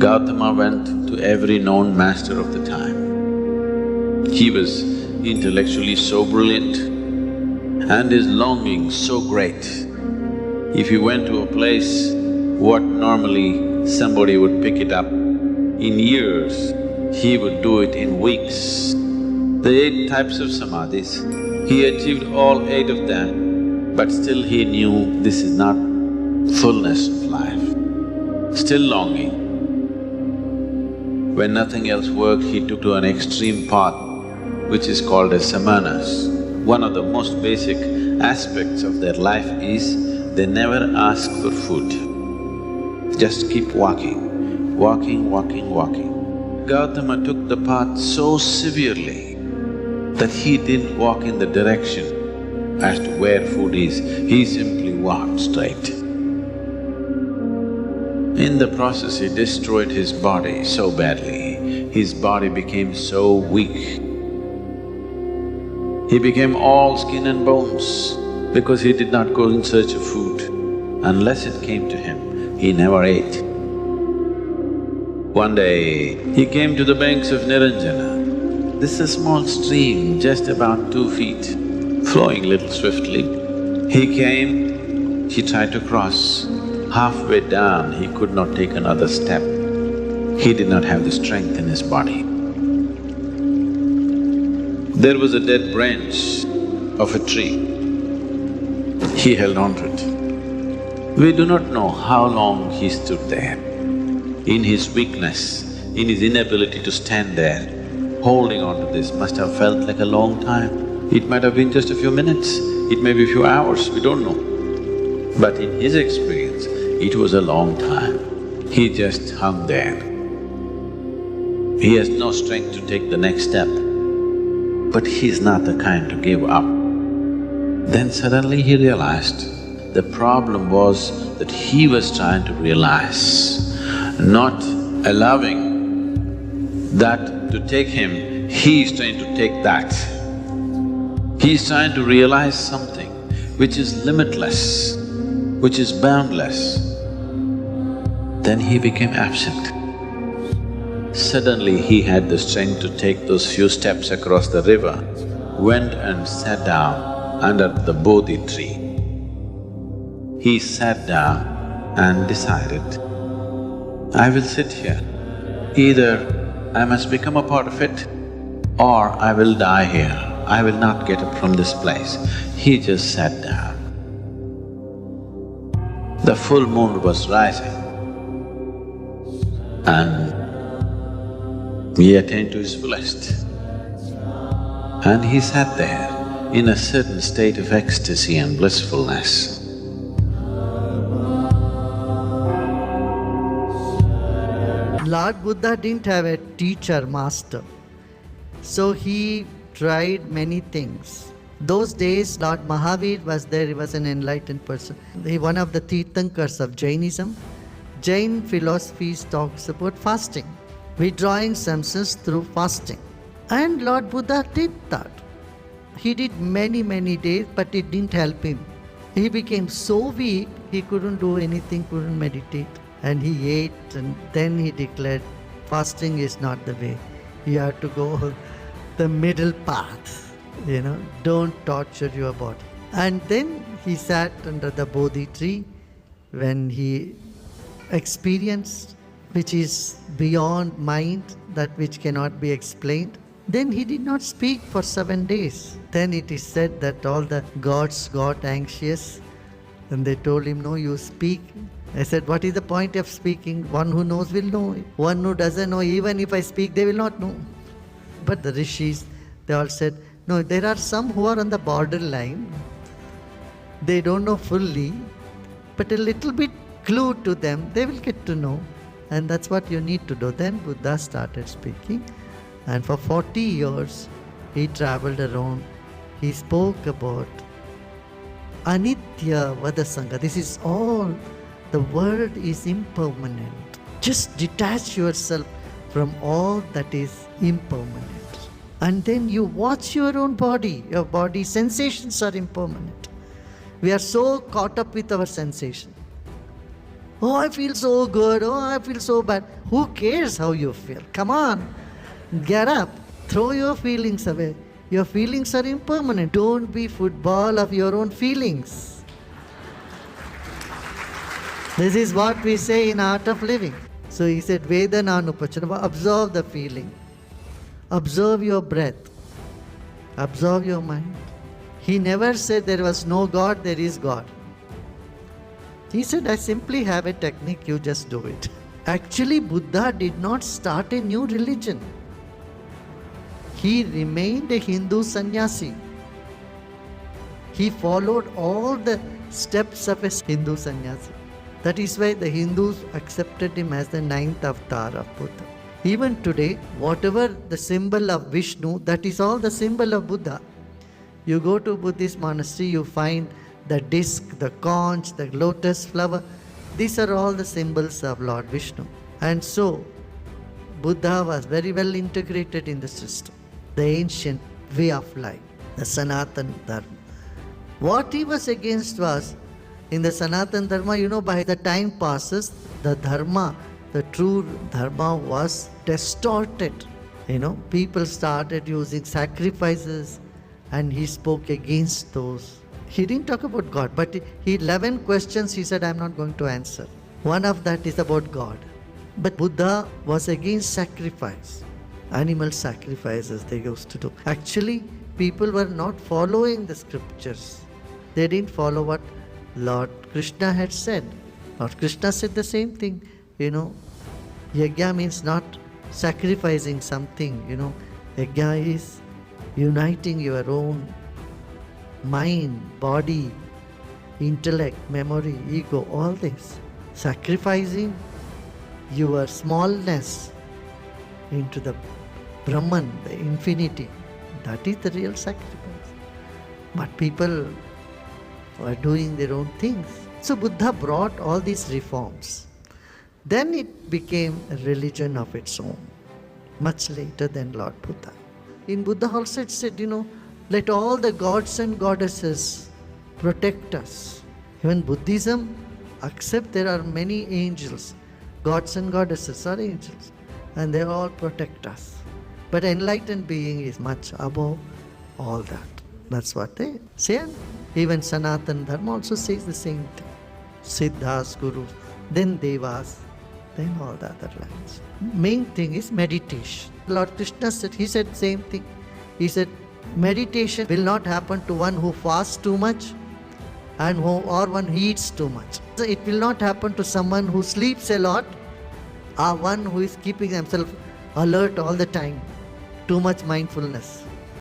Gautama went to every known master of the time. He was intellectually so brilliant and his longing so great. If he went to a place, what normally somebody would pick it up in years, he would do it in weeks. The 8 types of samadhis, he achieved all 8 of them, but still he knew this is not fullness of life, still longing. When nothing else worked, he took to an extreme path which is called as samanas. One of the most basic aspects of their life is they never ask for food. Just keep walking, walking, walking, walking. Gautama took the path so severely that he didn't walk in the direction as to where food is, he simply walked straight. In the process, he destroyed his body so badly, his body became so weak. He became all skin and bones because he did not go in search of food. Unless it came to him, he never ate. One day, he came to the banks of Niranjana. This is a small stream, just about 2 feet, flowing little swiftly. He came, he tried to cross. Halfway down, he could not take another step. He did not have the strength in his body. There was a dead branch of a tree. He held on to it. We do not know how long he stood there. In his weakness, in his inability to stand there, holding on to this must have felt like a long time. It might have been just a few minutes, it may be a few hours, we don't know. But in his experience, it was a long time. He just hung there. He has no strength to take the next step, but he's not the kind to give up. Then suddenly he realized the problem was that he was trying to realize, not allowing that to take him, he is trying to take that. He is trying to realize something which is limitless, which is boundless. Then he became absent. Suddenly he had the strength to take those few steps across the river, went and sat down under the Bodhi tree. He sat down and decided, I will sit here. Either I must become a part of it or I will die here. I will not get up from this place. He just sat down. The full moon was rising and he attained to his fullest. And he sat there in a certain state of ecstasy and blissfulness. Lord Buddha didn't have a teacher, master, so he tried many things. Those days, Lord Mahavir was there, he was an enlightened person. He one of the Tirthankars of Jainism. Jain philosophy talks about fasting, withdrawing senses through fasting. And Lord Buddha did that. He did many days, but it didn't help him. He became so weak, he couldn't do anything, couldn't meditate. And he ate, and then he declared, fasting is not the way. You have to go the middle path, don't torture your body. And then he sat under the Bodhi tree when he experienced, which is beyond mind, that which cannot be explained. Then he did not speak for 7 days. Then it is said that all the gods got anxious and they told him, no, you speak. I said, what is the point of speaking? One who knows will know. One who doesn't know, even if I speak, they will not know. But the rishis, they all said, no, there are some who are on the borderline. They don't know fully, but a little bit clue to them, they will get to know. And that's what you need to do. Then Buddha started speaking. And for 40 years, he traveled around. He spoke about Anitya Vadasanga. This is all. The world is impermanent. Just detach yourself from all that is impermanent. And then you watch your own body. Your body sensations are impermanent. We are so caught up with our sensation. Oh, I feel so good. Oh, I feel so bad. Who cares how you feel? Come on, get up. Throw your feelings away. Your feelings are impermanent. Don't be football of your own feelings. This is what we say in Art of Living. So he said, Vedana Anupachanava, observe the feeling. Observe your breath. Observe your mind. He never said there was no God, there is God. He said, I simply have a technique, you just do it. Actually, Buddha did not start a new religion. He remained a Hindu sannyasi. He followed all the steps of a Hindu sannyasi. That is why the Hindus accepted him as the ninth avatar of Buddha. Even today, whatever the symbol of Vishnu, that is all the symbol of Buddha. You go to Buddhist monastery, you find the disc, the conch, the lotus flower. These are all the symbols of Lord Vishnu. And so, Buddha was very well integrated in the system. The ancient way of life, the Sanatana Dharma. What he was against was, in the Sanatana Dharma, by the time passes, the Dharma, the true Dharma was distorted. People started using sacrifices, and he spoke against those. He didn't talk about God, but he 11 questions he said, I'm not going to answer. One of that is about God. But Buddha was against sacrifice. Animal sacrifices they used to do. Actually, people were not following the scriptures. They didn't follow what Lord Krishna had said. Lord Krishna said the same thing. Yajna means not sacrificing something. Yajna is uniting your own mind, body, intellect, memory, ego, all this. Sacrificing your smallness into the Brahman, the infinity. That is the real sacrifice. But people are doing their own things. So Buddha brought all these reforms. Then it became a religion of its own, much later than Lord Buddha. In Buddha also it said, let all the gods and goddesses protect us. Even Buddhism accept there are many angels. Gods and goddesses are angels. And they all protect us. But enlightened being is much above all that. That's what they say. Even Sanatana Dharma also says the same thing. Siddhas, Gurus, then Devas, then all the other lands. Main thing is meditation. Lord Krishna said, he said same thing. He said, meditation will not happen to one who fasts too much or one who eats too much. So it will not happen to someone who sleeps a lot or one who is keeping himself alert all the time. Too much mindfulness.